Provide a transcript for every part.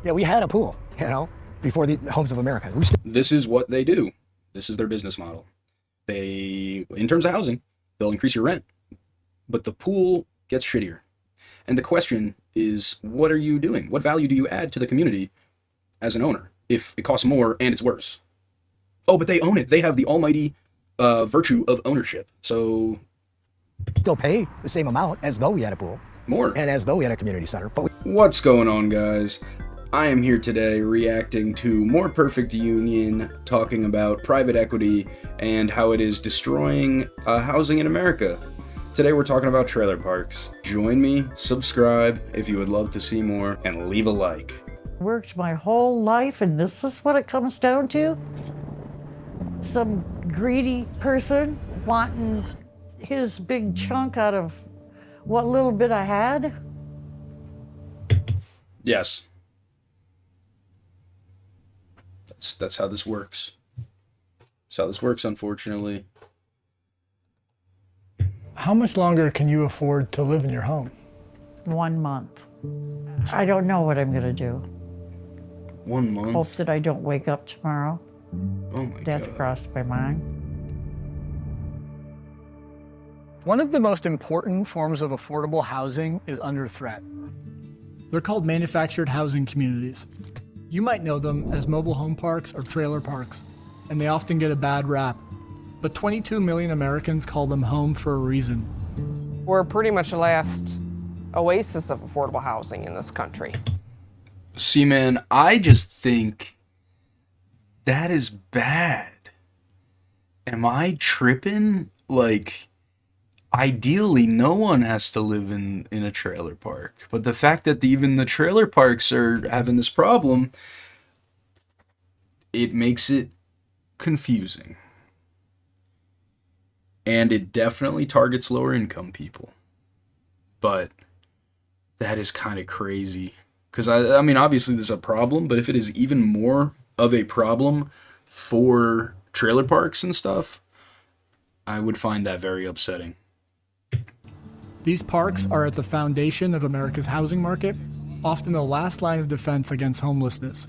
Yeah, we had a pool, before the Homes of America. This is what they do. This is their business model. In terms of housing, they'll increase your rent, but the pool gets shittier. And the question is, what are you doing? What value do you add to the community as an owner if it costs more and it's worse? Oh, but they own it. They have the almighty virtue of ownership. So still pay the same amount as though we had a pool. More. And as though we had a community center. What's going on, guys? I am here today reacting to More Perfect Union, talking about private equity and how it is destroying housing in America. Today we're talking about trailer parks. Join me, subscribe if you would love to see more, and leave a like. Worked my whole life, and this is what it comes down to? Some greedy person wanting his big chunk out of what little bit I had? Yes. That's how this works. That's how this works, unfortunately. How much longer can you afford to live in your home? 1 month. I don't know what I'm gonna do. 1 month? Hope that I don't wake up tomorrow. Oh my That's God. crossed my mind. One of the most important forms of affordable housing is under threat. They're called manufactured housing communities. You might know them as mobile home parks or trailer parks, and they often get a bad rap. But 22 million Americans call them home for a reason. We're pretty much the last oasis of affordable housing in this country. See, man, I just think that is bad. Am I tripping? Like, ideally, no one has to live in a trailer park. But the fact that even the trailer parks are having this problem, it makes it confusing. And it definitely targets lower income people. But that is kind of crazy. Because, I mean, obviously this is a problem, but if it is even more of a problem for trailer parks and stuff, I would find that very upsetting. These parks are at the foundation of America's housing market, often the last line of defense against homelessness.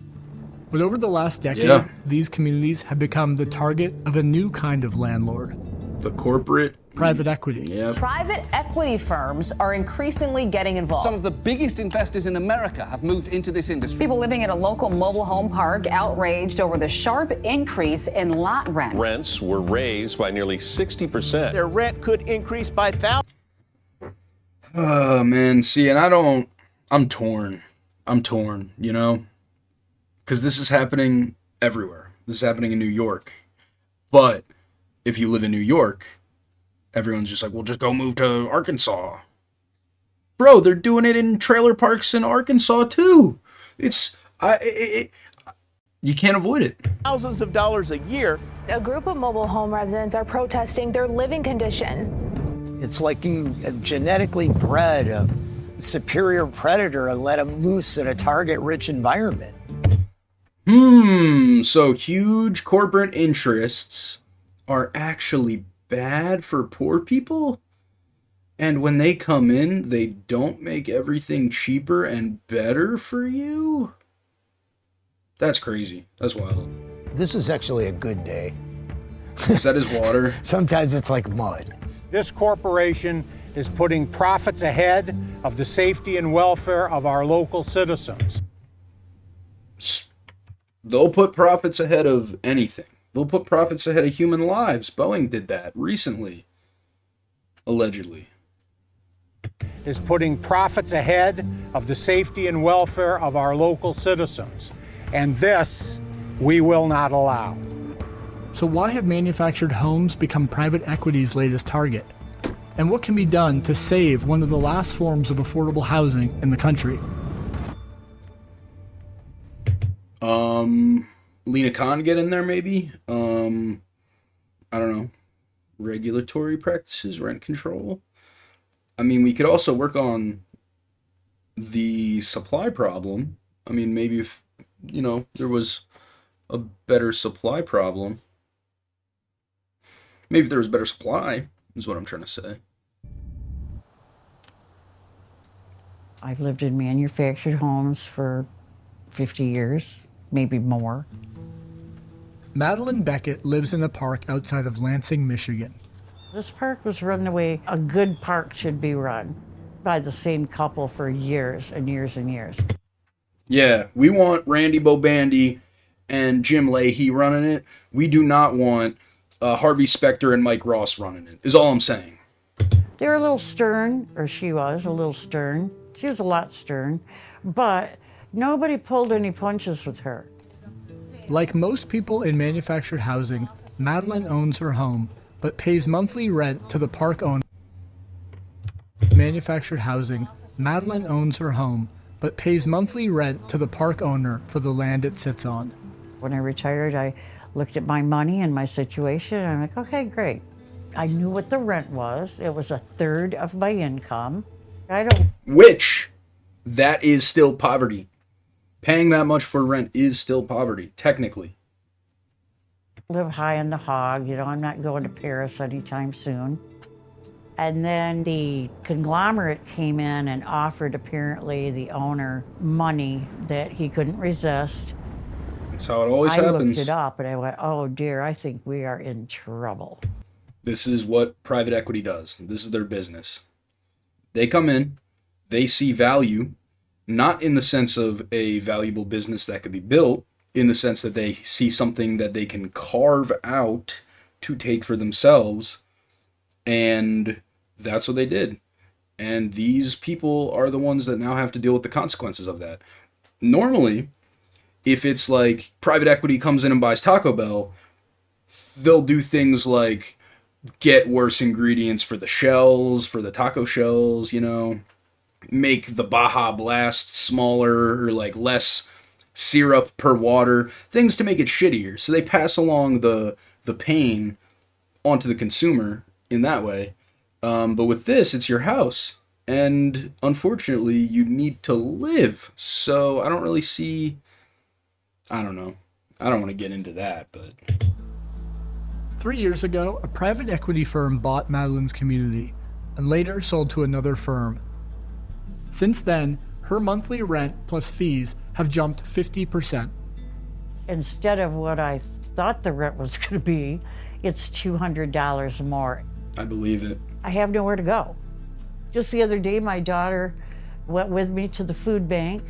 But over the last decade, these communities have become the target of a new kind of landlord. The corporate private equity. Yeah. Private equity firms are increasingly getting involved. Some of the biggest investors in America have moved into this industry. People living at a local mobile home park outraged over the sharp increase in lot rent. Rents were raised by nearly 60%. Their rent could increase by thousands. Oh, man. See, and I'm torn. You know? Because this is happening everywhere. This is happening in New York. But if you live in New York, everyone's just like, well, just go move to Arkansas. Bro, they're doing it in trailer parks in Arkansas, too. You can't avoid it. Thousands of dollars a year. A group of mobile home residents are protesting their living conditions. It's like you genetically bred a superior predator and let him loose in a target-rich environment. So huge corporate interests are actually bad for poor people? And when they come in, they don't make everything cheaper and better for you? That's crazy. That's wild. This is actually a good day. Is that his water? Sometimes it's like mud. This corporation is putting profits ahead of the safety and welfare of our local citizens. They'll put profits ahead of anything. They'll put profits ahead of human lives. Boeing did that recently. Allegedly. Is putting profits ahead of the safety and welfare of our local citizens. And this we will not allow. So why have manufactured homes become private equity's latest target? And what can be done to save one of the last forms of affordable housing in the country? Lena Khan get in there maybe? I don't know. Regulatory practices, rent control. I mean, we could also work on the supply problem. I mean, maybe if, there was a better supply problem. Maybe if there was better supply, is what I'm trying to say. I've lived in manufactured homes for 50 years, maybe more. Madeline Beckett lives in a park outside of Lansing, Michigan. This park was run the way a good park should be run, by the same couple for years and years and years. Yeah, we want Randy Bobandy and Jim Leahy running it. We do not want Harvey Specter and Mike Ross running it, is all I'm saying. They were a little stern, or she was a little stern. She was a lot stern, but nobody pulled any punches with her. Like most people in manufactured housing, Madeline owns her home, but pays monthly rent to the park owner. Manufactured housing, Madeline owns her home, but pays monthly rent to the park owner for the land it sits on. When I retired, I looked at my money and my situation, and I'm like, okay, great. I knew what the rent was. It was a third of my income. Which, that is still poverty. Paying that much for rent is still poverty, technically. Live high on the hog, I'm not going to Paris anytime soon. And then the conglomerate came in and offered apparently the owner money that he couldn't resist. That's how it always happens. I looked it up and I went, oh dear, I think we are in trouble. This is what private equity does. This is their business. They come in, they see value, not in the sense of a valuable business that could be built, in the sense that they see something that they can carve out to take for themselves, and that's what they did. And these people are the ones that now have to deal with the consequences of that. Normally, if it's like private equity comes in and buys Taco Bell, they'll do things like get worse ingredients for the shells, for the taco shells, make the Baja Blast smaller or like less syrup per water, things to make it shittier. So they pass along the pain onto the consumer in that way. But with this, it's your house. And unfortunately, you need to live. So I don't really see... I don't know. I don't want to get into that, but... 3 years ago, a private equity firm bought Madeline's community and later sold to another firm. Since then, her monthly rent plus fees have jumped 50%. Instead of what I thought the rent was going to be, it's $200 more. I believe it. I have nowhere to go. Just the other day, my daughter went with me to the food bank,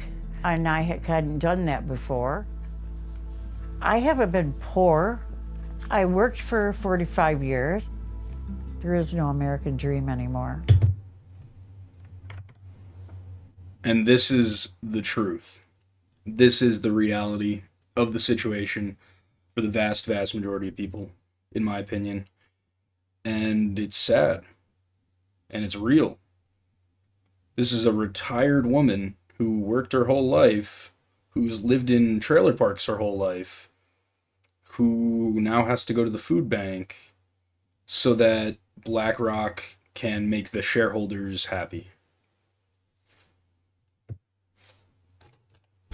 and I hadn't done that before. I haven't been poor. I worked for 45 years. There is no American dream anymore. And this is the truth. This is the reality of the situation for the vast, vast majority of people, in my opinion. And it's sad. And it's real. This is a retired woman who worked her whole life, who's lived in trailer parks her whole life, who now has to go to the food bank so that BlackRock can make the shareholders happy.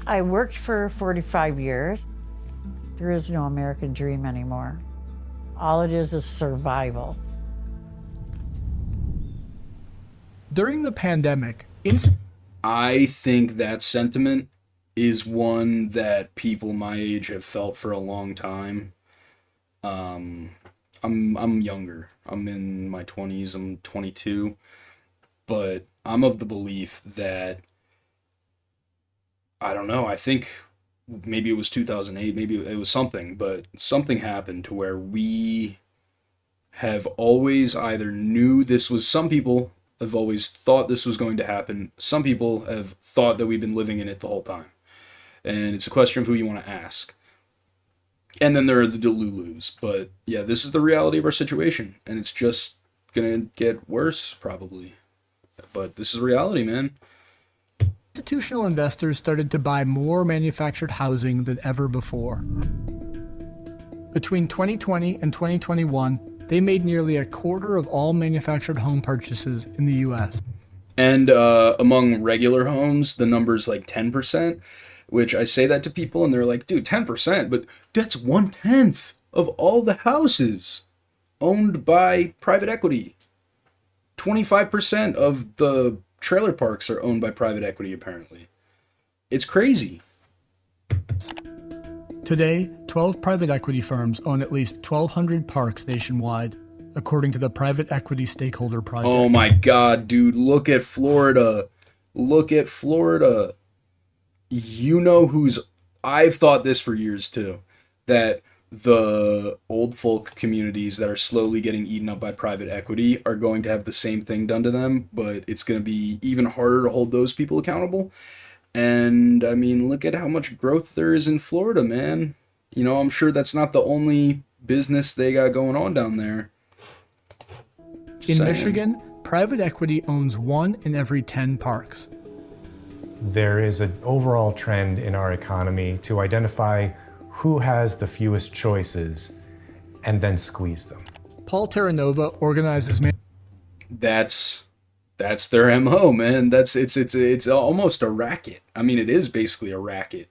I worked for 45 years. There is no American dream anymore. All it is survival. During the pandemic, I think that sentiment is one that people my age have felt for a long time. I'm younger. I'm in my 20s. I'm 22. But I'm of the belief that, I don't know, I think maybe it was 2008, maybe it was something, but something happened to where we have always either knew this was, some people have always thought this was going to happen. Some people have thought that we've been living in it the whole time. And it's a question of who you want to ask. And then there are the Delulus. But yeah, this is the reality of our situation. And it's just going to get worse, probably. But this is reality, man. Institutional investors started to buy more manufactured housing than ever before. Between 2020 and 2021, they made nearly a quarter of all manufactured home purchases in the U.S. And among regular homes, the number's like 10%, which I say that to people and they're like, dude, 10%, but that's 1/10 of all the houses owned by private equity. 25% of the trailer parks are owned by private equity, apparently. It's crazy. Today, 12 private equity firms own at least 1,200 parks nationwide, according to the Private Equity Stakeholder Project. Oh my God, dude, look at Florida. Look at Florida. You know I've thought this for years too, that the old folk communities that are slowly getting eaten up by private equity are going to have the same thing done to them, but it's going to be even harder to hold those people accountable. And I mean, look at how much growth there is in Florida, man. You know, I'm sure that's not the only business they got going on down there. In Michigan, private equity owns 1 in every 10 parks. There is an overall trend in our economy to identify who has the fewest choices and then squeeze them. Paul Terranova organizes... That's their MO, man. It's almost a racket. I mean, it is basically a racket.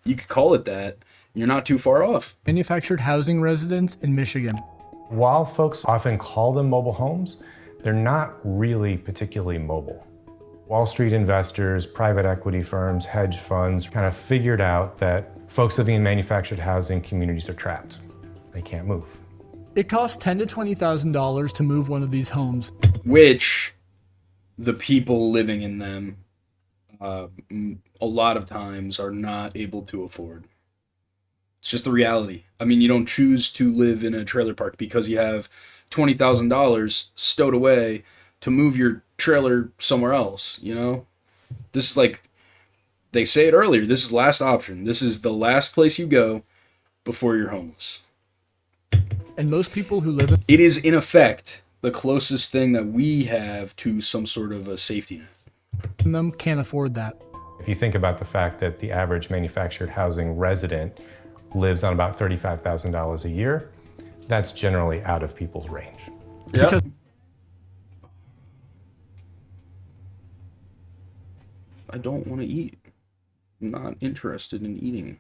You could call it that. You're not too far off. Manufactured housing residents in Michigan. While folks often call them mobile homes, they're not really particularly mobile. Wall Street investors, private equity firms, hedge funds kind of figured out that folks living in manufactured housing communities are trapped. They can't move. It costs $10,000 to $20,000 to move one of these homes, which the people living in them a lot of times are not able to afford. It's just the reality. I mean, you don't choose to live in a trailer park because you have $20,000 stowed away to move your trailer somewhere else, you know? This is like, they say it earlier, this is last option. This is the last place you go before you're homeless. And most people who live in... It is, in effect, the closest thing that we have to some sort of a safety net. Them can't afford that. If you think about the fact that the average manufactured housing resident lives on about $35,000 a year, that's generally out of people's range. Yeah. Because I don't want to eat. I'm not interested in eating.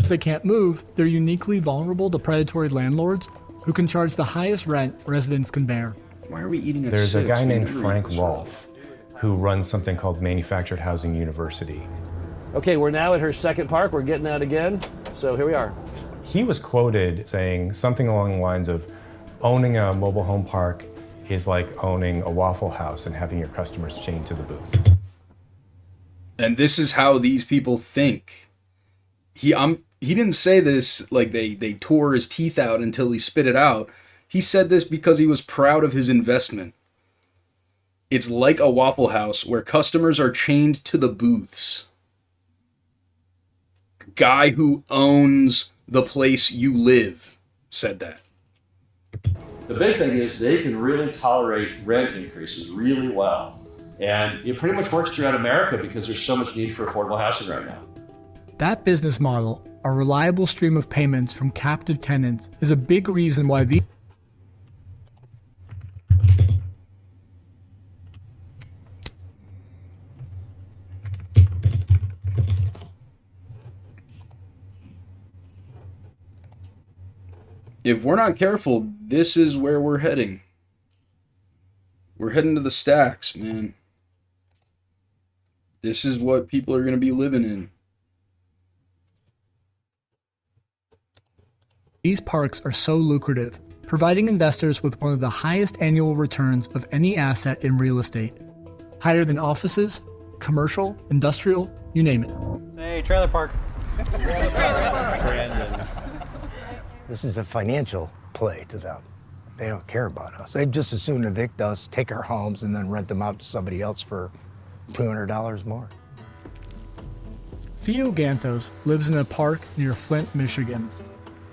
they can't move, they're uniquely vulnerable to predatory landlords who can charge the highest rent residents can bear. Why are we eating at There's 6? a guy named Frank Rolfe who runs something called Manufactured Housing University. Okay, we're now at her second park. We're getting out again. So here we are. He was quoted saying something along the lines of, owning a mobile home park is like owning a Waffle House and having your customers chained to the booth. And this is how these people think. He didn't say this like they tore his teeth out until he spit it out. He said this because he was proud of his investment. It's like a Waffle House where customers are chained to the booths. Guy who owns the place you live said that. The big thing is they can really tolerate rent increases really well. And it pretty much works throughout America because there's so much need for affordable housing right now. That business model, a reliable stream of payments from captive tenants, is a big reason why these If we're not careful, this is where we're heading. We're heading to the stacks, man. This is what people are going to be living in. These parks are so lucrative, providing investors with one of the highest annual returns of any asset in real estate. Higher than offices, commercial, industrial, you name it. Hey, trailer park. Brandon. This is a financial play to them. They don't care about us. They'd just as soon evict us, take our homes, and then rent them out to somebody else for $200 more. Theo Gantos lives in a park near Flint, Michigan.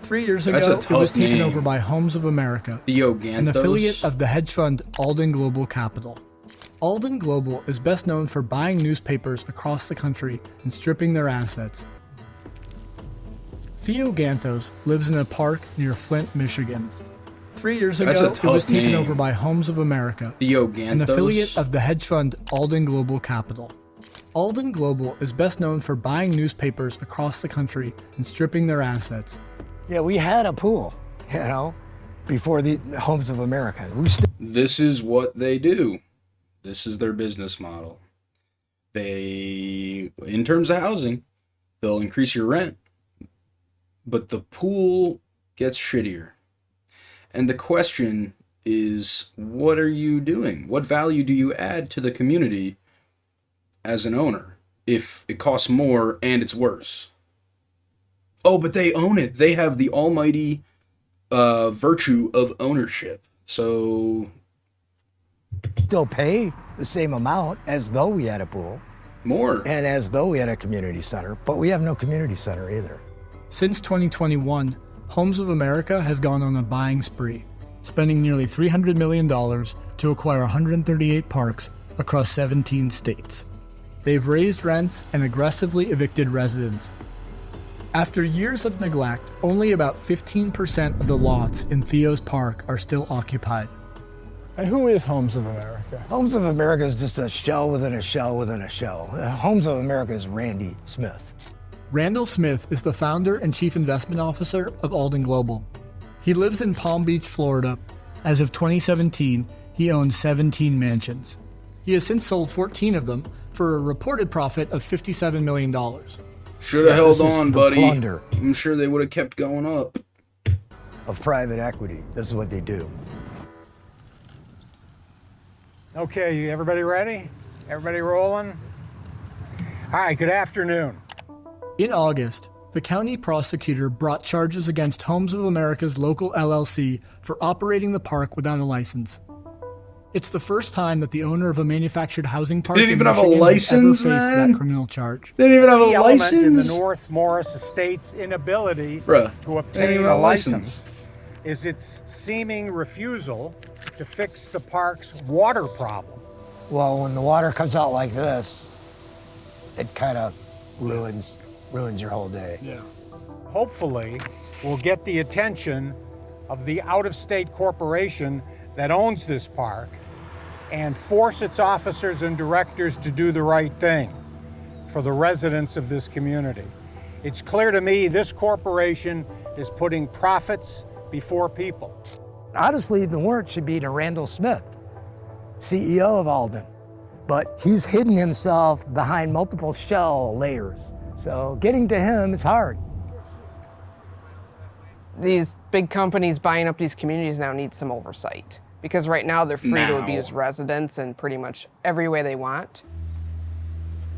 3 years ago, That's a it was tough taken name. over by Homes of America, Theo an Gantos. affiliate of the hedge fund Alden Global Capital. Alden Global is best known for buying newspapers across the country and stripping their assets. Theo Gantos lives in a park near Flint, Michigan. 3 years That's ago, a it was tough taken name. over by Homes of America, Theo an Gantos. affiliate of the hedge fund Alden Global Capital. Alden Global is best known for buying newspapers across the country and stripping their assets. Yeah, we had a pool, you know, before the Homes of America. This is what they do. This is their business model. They, in terms of housing, They'll increase your rent, but the pool gets shittier. And the question is, what are you doing? What value do you add to the community as an owner if it costs more and it's worse? Oh, but they own it. They have the almighty virtue of ownership. So still pay the same amount as though we had a pool. More. And as though we had a community center, but we have no community center either. Since 2021, Homes of America has gone on a buying spree, spending nearly $300 million to acquire 138 parks across 17 states. They've raised rents and aggressively evicted residents. After years of neglect, only about 15% of the lots in Theo's Park are still occupied. And who is Homes of America? Homes of America is just a shell within a shell within a shell. Homes of America is Randy Smith. Randall Smith is the founder and chief investment officer of Alden Global. He lives in Palm Beach, Florida. As of 2017, he owns 17 mansions. He has since sold 14 of them for a reported profit of $57 million. Should have held on, buddy. Plunder I'm sure they would have kept going up. Of private equity. This is what they do. Okay, everybody ready? Everybody rolling? All right, good afternoon. In August, the county prosecutor brought charges against Homes of America's local LLC for operating the park without a license. It's the first time that the owner of a manufactured housing park didn't in even have a Michigan license, has ever faced man. that criminal charge. They didn't even have Key a element license. in the North Morris Estate's inability Bruh, to they didn't obtain even a have a license is its seeming refusal to fix the park's water problem. Well, when the water comes out like this, it kind of ruins your whole day. Yeah. Hopefully, we'll get the attention of the out-of-state corporation that owns this park and force its officers and directors to do the right thing for the residents of this community. It's clear to me this corporation is putting profits before people. Honestly, the warrant should be to Randall Smith, CEO of Alden. But he's hidden himself behind multiple shell layers. So getting to him is hard. These big companies buying up these communities now need some oversight, because right now they're free to abuse residents in pretty much every way they want.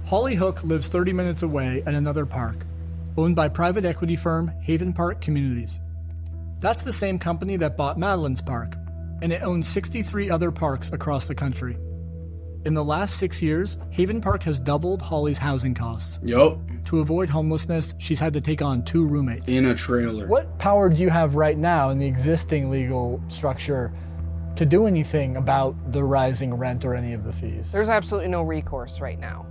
Holly Hook lives 30 minutes away at another park, owned by private equity firm Haven Park Communities. That's the same company that bought Madeline's Park, and it owns 63 other parks across the country. In the last 6 years, Haven Park has doubled Holly's housing costs. Yup. To avoid homelessness, she's had to take on 2 roommates. In a trailer. What power do you have right now in the existing legal structure to do anything about the rising rent or any of the fees? There's absolutely no recourse right now.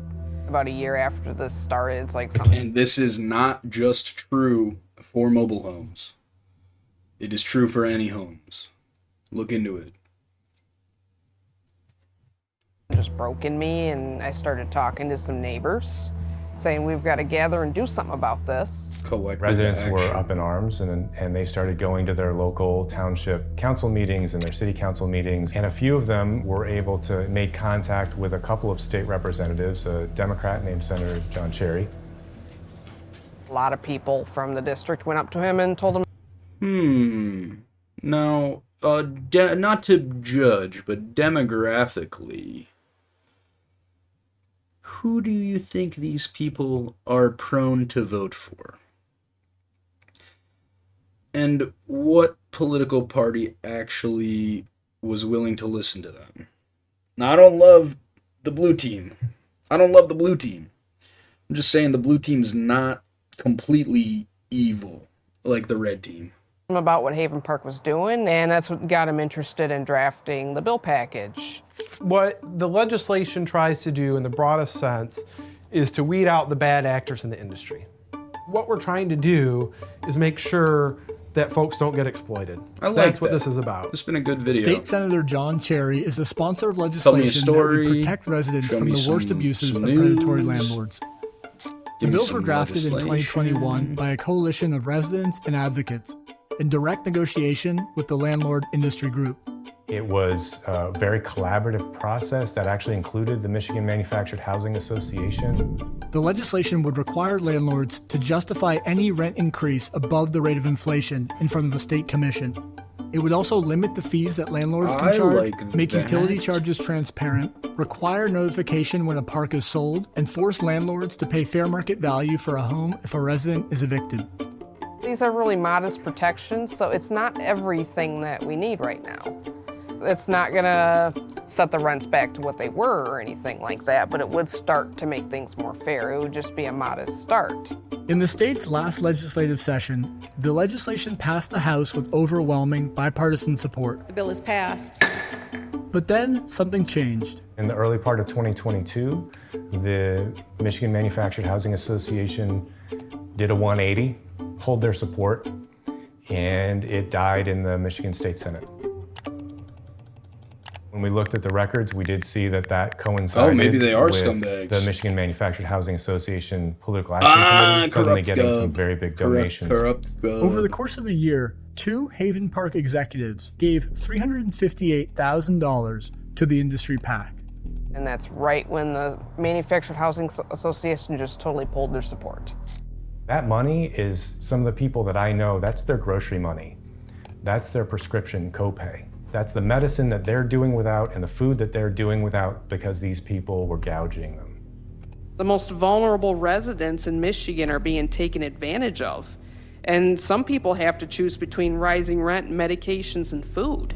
About a year after this started, it's like something. And this is not just true for mobile homes. It is true for any homes. Look into it. Just broke in me, and I started talking to some neighbors, saying we've got to gather and do something about this. Residents were up in arms, and they started going to their local township council meetings and their city council meetings, and a few of them were able to make contact with a couple of state representatives, a Democrat named Senator John Cherry. A lot of people from the district went up to him and told him, Now, not to judge, but demographically, who do you think these people are prone to vote for? And what political party actually was willing to listen to them? Now, I don't love the blue team. I'm just saying the blue team's not completely evil like the red team. about what Haven Park was doing, and that's what got him interested in drafting the bill package. What the legislation tries to do in the broadest sense is to weed out the bad actors in the industry. What we're trying to do is make sure that folks don't get exploited. That's what this is about. It's been a good video. State Senator John Cherry is the sponsor of legislation that would protect residents from the worst abuses of predatory landlords. The bills were drafted in 2021 by a coalition of residents and advocates in direct negotiation with the landlord industry group. It was a very collaborative process that actually included the Michigan Manufactured Housing Association. The legislation would require landlords to justify any rent increase above the rate of inflation in front of a state commission. It would also limit the fees that landlords can charge, make utility charges transparent, require notification when a park is sold, and force landlords to pay fair market value for a home if a resident is evicted. These are really modest protections, so it's not everything that we need right now. It's not gonna set the rents back to what they were or anything like that, but it would start to make things more fair. It would just be a modest start. In the state's last legislative session, the legislation passed the House with overwhelming bipartisan support. The bill is passed. But then something changed. In the early part of 2022, the Michigan Manufactured Housing Association did a 180, pulled their support, and it died in the Michigan State Senate. When we looked at the records, we did see that that coincided maybe they are with scumbags. the Michigan Manufactured Housing Association Political Action Committee suddenly getting some very big donations. Over the course of a year, 2 Haven Park executives gave $358,000 to the industry PAC. And that's right when the Manufactured Housing Association just totally pulled their support. That money is some of the people that I know, that's their grocery money. That's their prescription copay. That's the medicine that they're doing without and the food that they're doing without because these people were gouging them. The most vulnerable residents in Michigan are being taken advantage of. And some people have to choose between rising rent, medications, and food.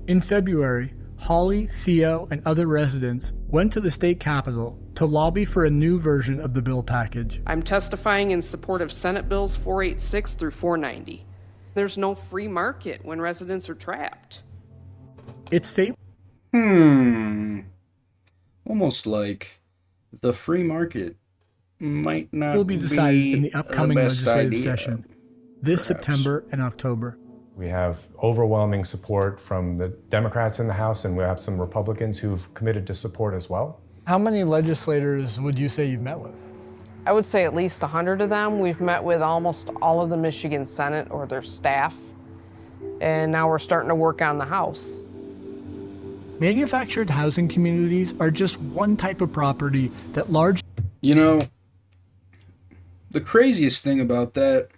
In February, Holly, Theo, and other residents went to the state capitol to lobby for a new version of the bill package. I'm testifying in support of Senate Bills 486 through 490. There's no free market when residents are trapped. Its fate? Almost like the free market might not will be decided in the upcoming legislative idea, session this perhaps. September and October. We have overwhelming support from the Democrats in the House, and we have some Republicans who've committed to support as well. How many legislators would you say you've met with? I would say at least 100 of them. We've met with almost all of the Michigan Senate or their staff, and now we're starting to work on the House. Manufactured housing communities are just one type of property that large... You know, the craziest thing about that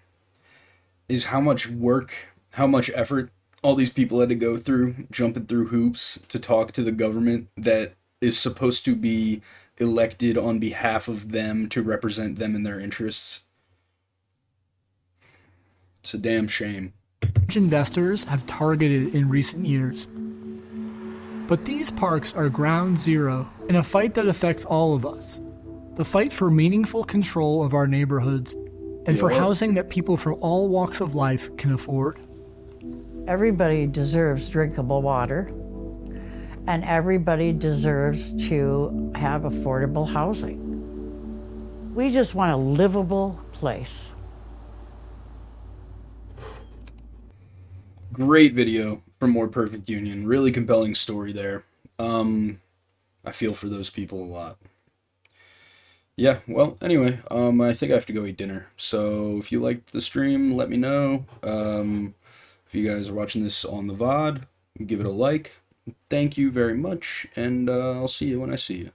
is how much work, how much effort all these people had to go through, jumping through hoops to talk to the government that is supposed to be elected on behalf of them to represent them in their interests. It's a damn shame. Investors have targeted in recent years. But these parks are ground zero in a fight that affects all of us. The fight for meaningful control of our neighborhoods and for housing that people from all walks of life can afford. Everybody deserves drinkable water, and everybody deserves to have affordable housing. We just want a livable place. Great video from More Perfect Union. Really compelling story there. I feel for those people a lot. Yeah, well, anyway, I think I have to go eat dinner. So if you liked the stream, let me know. If you guys are watching this on the VOD, give it a like. Thank you very much, and I'll see you when I see you.